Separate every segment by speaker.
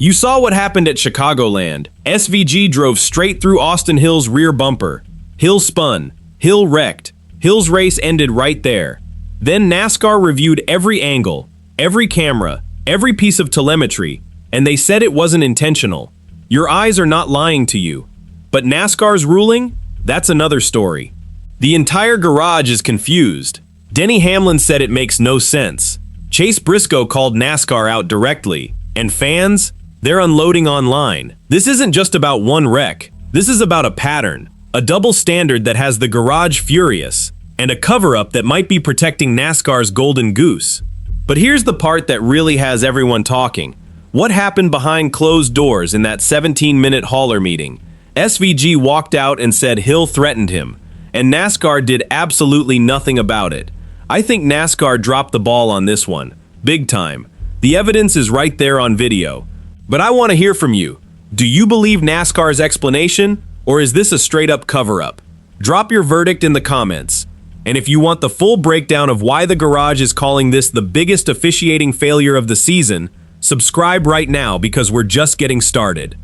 Speaker 1: You saw what happened at Chicagoland. SVG drove straight through Austin Hill's rear bumper. Hill spun. Hill wrecked. Hill's race ended right there. Then NASCAR reviewed every angle, every camera, every piece of telemetry, and they said it wasn't intentional. Your eyes are not lying to you. But NASCAR's ruling? That's another story. The entire garage is confused. Denny Hamlin said it makes no sense. Chase Briscoe called NASCAR out directly. And fans? They're unloading online. This isn't just about one wreck. This is about a pattern, a double standard that has the garage furious, and a cover-up that might be protecting NASCAR's golden goose. But here's the part that really has everyone talking. What happened behind closed doors in that 17-minute hauler meeting? SVG walked out and said Hill threatened him, and NASCAR did absolutely nothing about it. I think NASCAR dropped the ball on this one, big time. The evidence is right there on video. But I want to hear from you. Do you believe NASCAR's explanation, or is this a straight-up cover-up? Drop your verdict in the comments. And if you want the full breakdown of why the garage is calling this the biggest officiating failure of the season, subscribe right now because we're just getting started.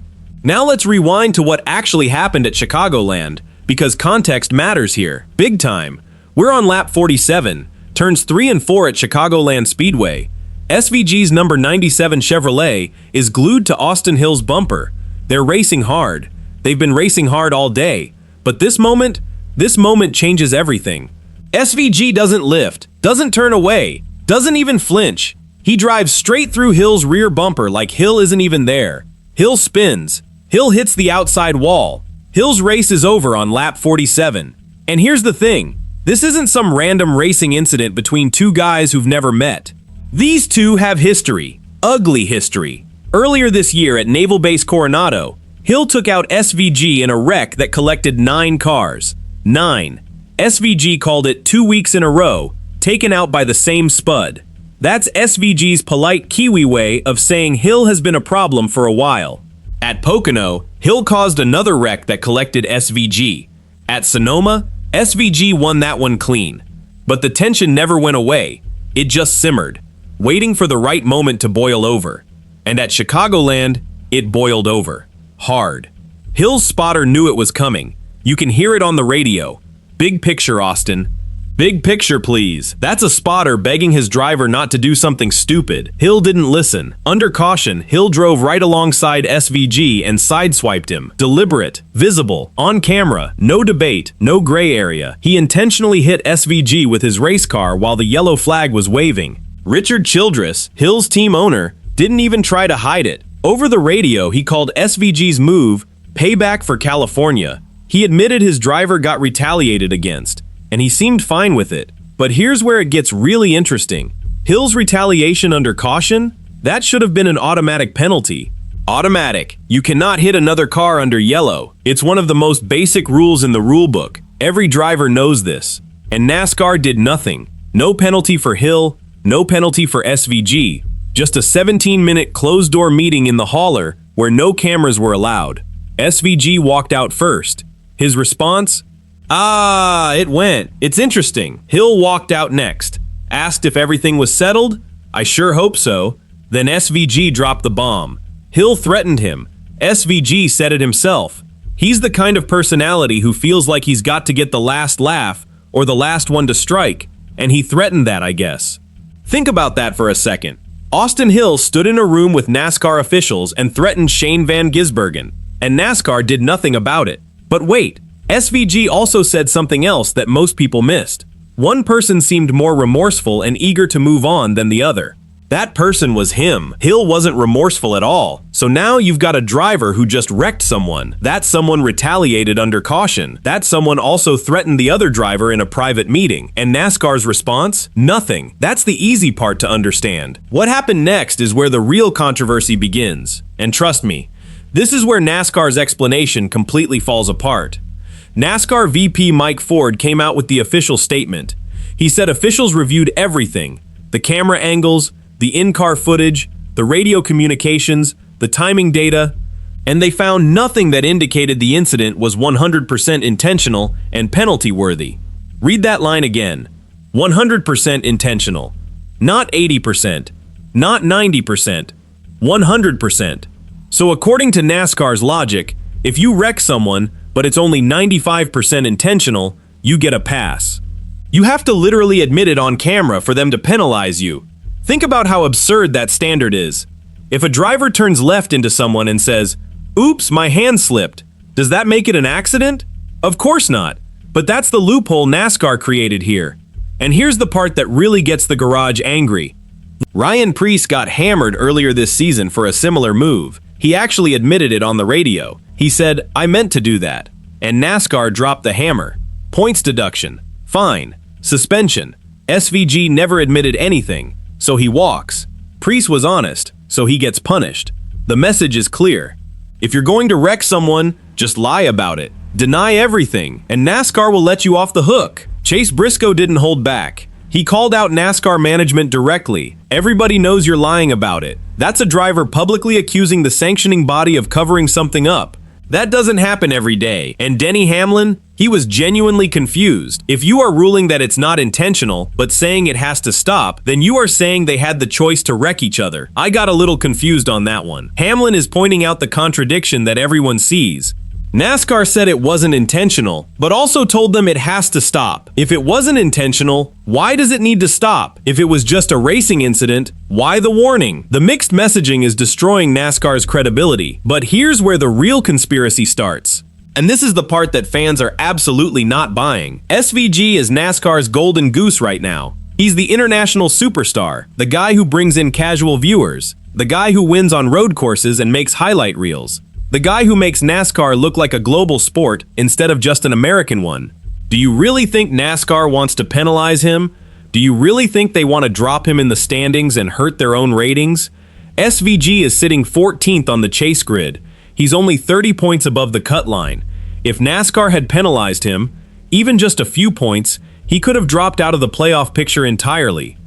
Speaker 1: Now let's rewind to what actually happened at Chicagoland, because context matters here, big time. We're on lap 47, turns 3 and 4 at Chicagoland Speedway. SVG's number 97 Chevrolet is glued to Austin Hill's bumper. They're racing hard. They've been racing hard all day. But this moment changes everything. SVG doesn't lift, doesn't turn away, doesn't even flinch. He drives straight through Hill's rear bumper like Hill isn't even there. Hill spins. Hill hits the outside wall. Hill's race is over on lap 47. And here's the thing. This isn't some random racing incident between two guys who've never met. These two have history, ugly history. Earlier this year at Naval Base Coronado, Hill took out SVG in a wreck that collected 9 cars. 9. SVG called it 2 weeks in a row, taken out by the same spud. That's SVG's polite Kiwi way of saying Hill has been a problem for a while. At Pocono, Hill caused another wreck that collected SVG. At Sonoma, SVG won that one clean. But the tension never went away. It just simmered, waiting for the right moment to boil over. And at Chicagoland, it boiled over. Hard. Hill's spotter knew it was coming. You can hear it on the radio. Big picture, Austin. Big picture, please. That's a spotter begging his driver not to do something stupid. Hill didn't listen. Under caution, Hill drove right alongside SVG and sideswiped him. Deliberate, visible, on camera, no debate, no gray area. He intentionally hit SVG with his race car while the yellow flag was waving. Richard Childress, Hill's team owner, didn't even try to hide it. Over the radio, he called SVG's move payback for California. He admitted his driver got retaliated against, and he seemed fine with it. But here's where it gets really interesting. Hill's retaliation under caution? That should have been an automatic penalty. Automatic. You cannot hit another car under yellow. It's one of the most basic rules in the rulebook. Every driver knows this. And NASCAR did nothing. No penalty for Hill, no penalty for SVG. Just a 17-minute closed-door meeting in the hauler where no cameras were allowed. SVG walked out first. His response? It went. It's interesting. Hill walked out next. Asked if everything was settled? I sure hope so. Then SVG dropped the bomb. Hill threatened him. SVG said it himself. He's the kind of personality who feels like he's got to get the last laugh or the last one to strike, and he threatened that, I guess. Think about that for a second. Austin Hill stood in a room with NASCAR officials and threatened Shane Van Gisbergen, and NASCAR did nothing about it. But wait, SVG also said something else that most people missed. One person seemed more remorseful and eager to move on than the other. That person was him. Hill wasn't remorseful at all. So now you've got a driver who just wrecked someone. That someone retaliated under caution. That someone also threatened the other driver in a private meeting. And NASCAR's response? Nothing. That's the easy part to understand. What happened next is where the real controversy begins. And trust me, this is where NASCAR's explanation completely falls apart. NASCAR VP Mike Forde came out with the official statement. He said officials reviewed everything: the camera angles, the in-car footage, the radio communications, the timing data, and they found nothing that indicated the incident was 100% intentional and penalty-worthy. Read that line again. 100% intentional. Not 80%. Not 90%. 100%. So according to NASCAR's logic, if you wreck someone, but it's only 95% intentional, you get a pass. You have to literally admit it on camera for them to penalize you. Think about how absurd that standard is. If a driver turns left into someone and says, "Oops, my hand slipped," does that make it an accident? Of course not. But that's the loophole NASCAR created here. And here's the part that really gets the garage angry. Ryan Preece got hammered earlier this season for a similar move. He actually admitted it on the radio. He said, "I meant to do that." And NASCAR dropped the hammer. Points deduction, fine, suspension. SVG never admitted anything, so he walks. Preece was honest, so he gets punished. The message is clear. If you're going to wreck someone, just lie about it. Deny everything, and NASCAR will let you off the hook. Chase Briscoe didn't hold back. He called out NASCAR management directly. Everybody knows you're lying about it. That's a driver publicly accusing the sanctioning body of covering something up. That doesn't happen every day. And Denny Hamlin, he was genuinely confused. If you are ruling that it's not intentional, but saying it has to stop, then you are saying they had the choice to wreck each other. I got a little confused on that one. Hamlin is pointing out the contradiction that everyone sees. NASCAR said it wasn't intentional, but also told them it has to stop. If it wasn't intentional, why does it need to stop? If it was just a racing incident, why the warning? The mixed messaging is destroying NASCAR's credibility. But here's where the real conspiracy starts. And this is the part that fans are absolutely not buying. SVG is NASCAR's golden goose right now. He's the international superstar, the guy who brings in casual viewers, the guy who wins on road courses and makes highlight reels. The guy who makes NASCAR look like a global sport instead of just an American one. Do you really think NASCAR wants to penalize him? Do you really think they want to drop him in the standings and hurt their own ratings? SVG is sitting 14th on the chase grid. He's only 30 points above the cut line. If NASCAR had penalized him, even just a few points, he could have dropped out of the playoff picture entirely.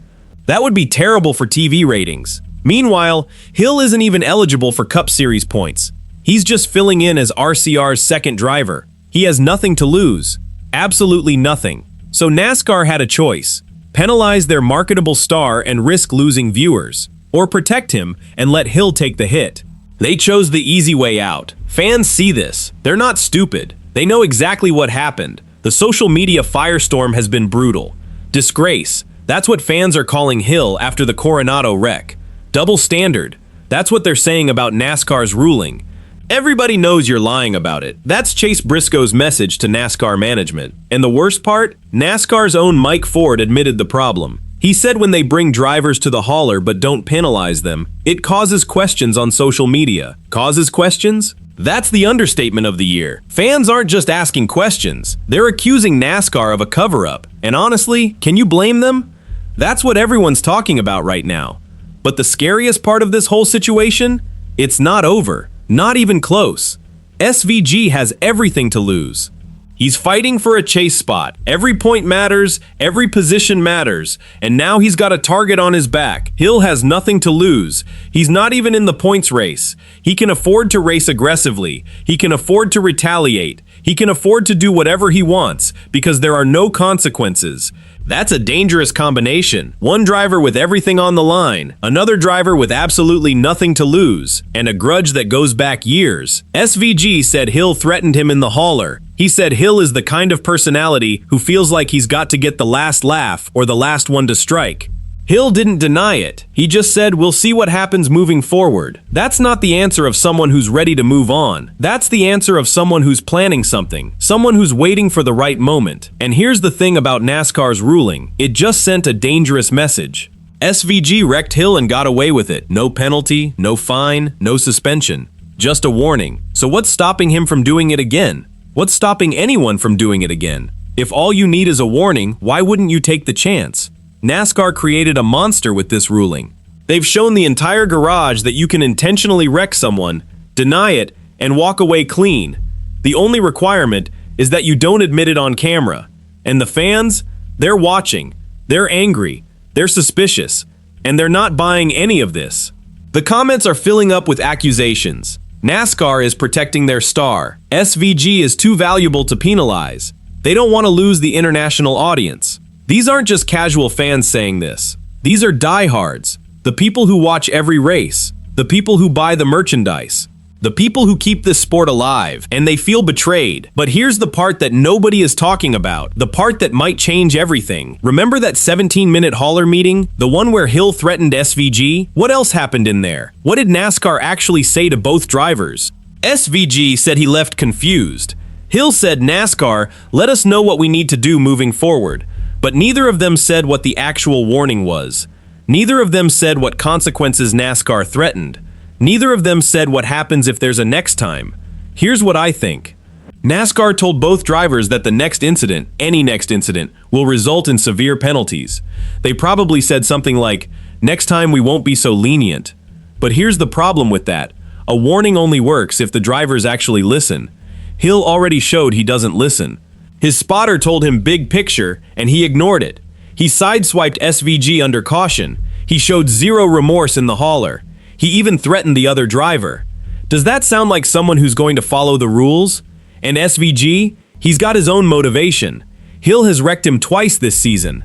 Speaker 1: That would be terrible for TV ratings. Meanwhile, Hill isn't even eligible for Cup Series points. He's just filling in as RCR's second driver. He has nothing to lose. Absolutely nothing. So NASCAR had a choice. Penalize their marketable star and risk losing viewers. Or protect him and let Hill take the hit. They chose the easy way out. Fans see this. They're not stupid. They know exactly what happened. The social media firestorm has been brutal. Disgrace. That's what fans are calling Hill after the Coronado wreck. Double standard. That's what they're saying about NASCAR's ruling. Everybody knows you're lying about it. That's Chase Briscoe's message to NASCAR management. And the worst part? NASCAR's own Mike Forde admitted the problem. He said when they bring drivers to the hauler but don't penalize them, it causes questions on social media. Causes questions? That's the understatement of the year. Fans aren't just asking questions. They're accusing NASCAR of a cover-up. And honestly, can you blame them? That's what everyone's talking about right now. But the scariest part of this whole situation? It's not over. Not even close. SVG has everything to lose. He's fighting for a chase spot. Every point matters, every position matters, and now he's got a target on his back. Hill has nothing to lose. He's not even in the points race. He can afford to race aggressively. He can afford to retaliate. He can afford to do whatever he wants because there are no consequences. That's a dangerous combination. One driver with everything on the line, another driver with absolutely nothing to lose, and a grudge that goes back years. SVG said Hill threatened him in the hauler. He said Hill is the kind of personality who feels like he's got to get the last laugh or the last one to strike. Hill didn't deny it. He just said, "We'll see what happens moving forward." That's not the answer of someone who's ready to move on. That's the answer of someone who's planning something, someone who's waiting for the right moment. And here's the thing about NASCAR's ruling. It just sent a dangerous message. SVG wrecked Hill and got away with it. No penalty, no fine, no suspension. Just a warning. So what's stopping him from doing it again? What's stopping anyone from doing it again? If all you need is a warning, why wouldn't you take the chance? NASCAR created a monster with this ruling. They've shown the entire garage that you can intentionally wreck someone, deny it, and walk away clean. The only requirement is that you don't admit it on camera. And the fans, they're watching, they're angry, they're suspicious, and they're not buying any of this. The comments are filling up with accusations. NASCAR is protecting their star. SVG is too valuable to penalize. They don't want to lose the international audience. These aren't just casual fans saying this. These are diehards, the people who watch every race. The people who buy the merchandise. The people who keep this sport alive, and they feel betrayed. But here's the part that nobody is talking about, the part that might change everything. Remember that 17-minute hauler meeting? The one where Hill threatened SVG? What else happened in there? What did NASCAR actually say to both drivers? SVG said he left confused. Hill said, NASCAR, let us know what we need to do moving forward. But neither of them said what the actual warning was. Neither of them said what consequences NASCAR threatened. Neither of them said what happens if there's a next time. Here's what I think. NASCAR told both drivers that the next incident, any next incident, will result in severe penalties. They probably said something like, next time we won't be so lenient. But here's the problem with that. A warning only works if the drivers actually listen. Hill already showed he doesn't listen. His spotter told him big picture, and he ignored it. He sideswiped SVG under caution. He showed zero remorse in the hauler. He even threatened the other driver. Does that sound like someone who's going to follow the rules? And SVG? He's got his own motivation. Hill has wrecked him twice this season.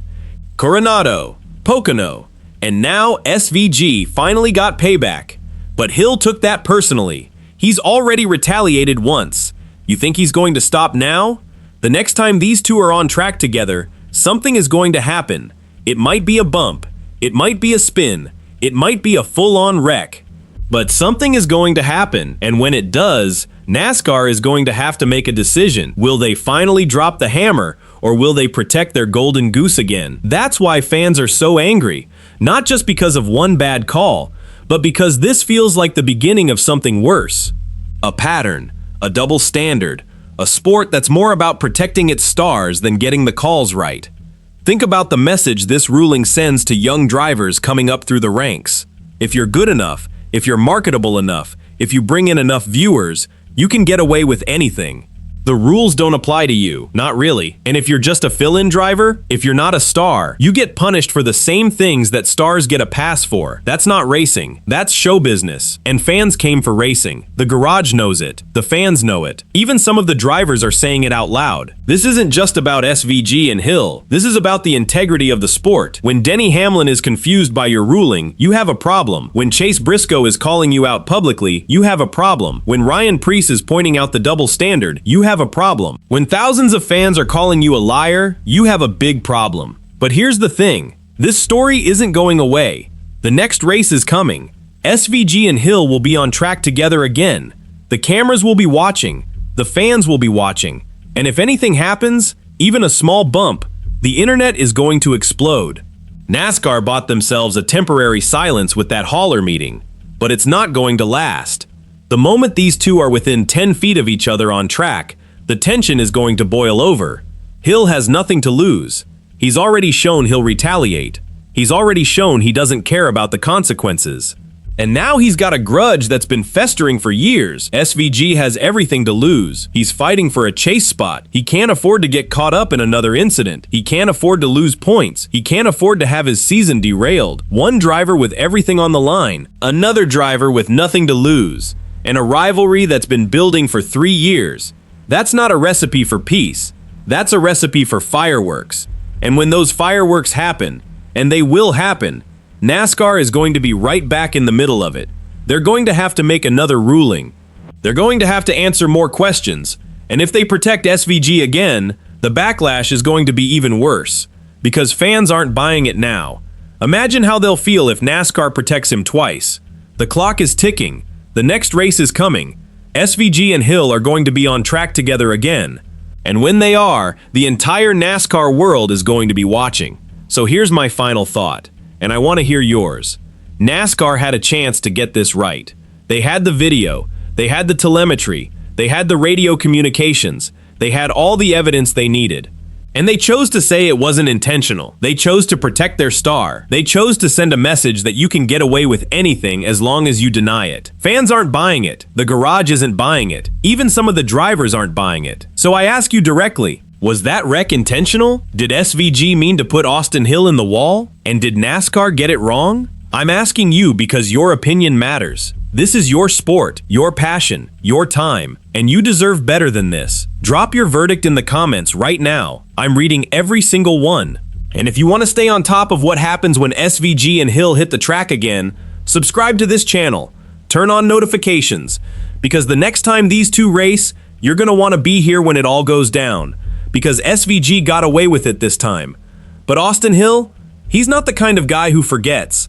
Speaker 1: Coronado, Pocono, and now SVG finally got payback. But Hill took that personally. He's already retaliated once. You think he's going to stop now? The next time these two are on track together, something is going to happen. It might be a bump. It might be a spin. It might be a full-on wreck. But something is going to happen, and when it does, NASCAR is going to have to make a decision. Will they finally drop the hammer, or will they protect their golden goose again? That's why fans are so angry. Not just because of one bad call, but because this feels like the beginning of something worse. A pattern, a double standard, a sport that's more about protecting its stars than getting the calls right. Think about the message this ruling sends to young drivers coming up through the ranks. If you're good enough, if you're marketable enough, if you bring in enough viewers, you can get away with anything. The rules don't apply to you, not really. And if you're just a fill-in driver, if you're not a star, you get punished for the same things that stars get a pass for. That's not racing, that's show business. And fans came for racing. The garage knows it, the fans know it. Even some of the drivers are saying it out loud. This isn't just about SVG and Hill. This is about the integrity of the sport. When Denny Hamlin is confused by your ruling, you have a problem. When Chase Briscoe is calling you out publicly, you have a problem. When Ryan Preece is pointing out the double standard, you have a problem. When thousands of fans are calling you a liar, you have a big problem. But here's the thing. This story isn't going away. The next race is coming. SVG and Hill will be on track together again. The cameras will be watching. The fans will be watching. And if anything happens, even a small bump, the internet is going to explode. NASCAR bought themselves a temporary silence with that hauler meeting, but it's not going to last. The moment these two are within 10 feet of each other on track, the tension is going to boil over. Hill has nothing to lose. He's already shown he'll retaliate. He's already shown he doesn't care about the consequences. And now he's got a grudge that's been festering for years. SVG has everything to lose. He's fighting for a chase spot. He can't afford to get caught up in another incident. He can't afford to lose points. He can't afford to have his season derailed. One driver with everything on the line. Another driver with nothing to lose. And a rivalry that's been building for 3 years. That's not a recipe for peace. That's a recipe for fireworks. And when those fireworks happen, and they will happen, NASCAR is going to be right back in the middle of it. They're going to have to make another ruling. They're going to have to answer more questions. And if they protect SVG again, the backlash is going to be even worse. Because fans aren't buying it now. Imagine how they'll feel if NASCAR protects him twice. The clock is ticking. The next race is coming. SVG and Hill are going to be on track together again. And when they are, the entire NASCAR world is going to be watching. So here's my final thought, and I want to hear yours. NASCAR had a chance to get this right. They had the video, they had the telemetry, they had the radio communications, they had all the evidence they needed. And they chose to say it wasn't intentional. They chose to protect their star. They chose to send a message that you can get away with anything as long as you deny it. Fans aren't buying it. The garage isn't buying it. Even some of the drivers aren't buying it. So I ask you directly, was that wreck intentional? Did SVG mean to put Austin Hill in the wall? And did NASCAR get it wrong? I'm asking you because your opinion matters. This is your sport, your passion, your time, and you deserve better than this. Drop your verdict in the comments right now. I'm reading every single one. And if you want to stay on top of what happens when SVG and Hill hit the track again, subscribe to this channel. Turn on notifications, because the next time these two race, you're gonna want to be here when it all goes down, because SVG got away with it this time. But Austin Hill, he's not the kind of guy who forgets.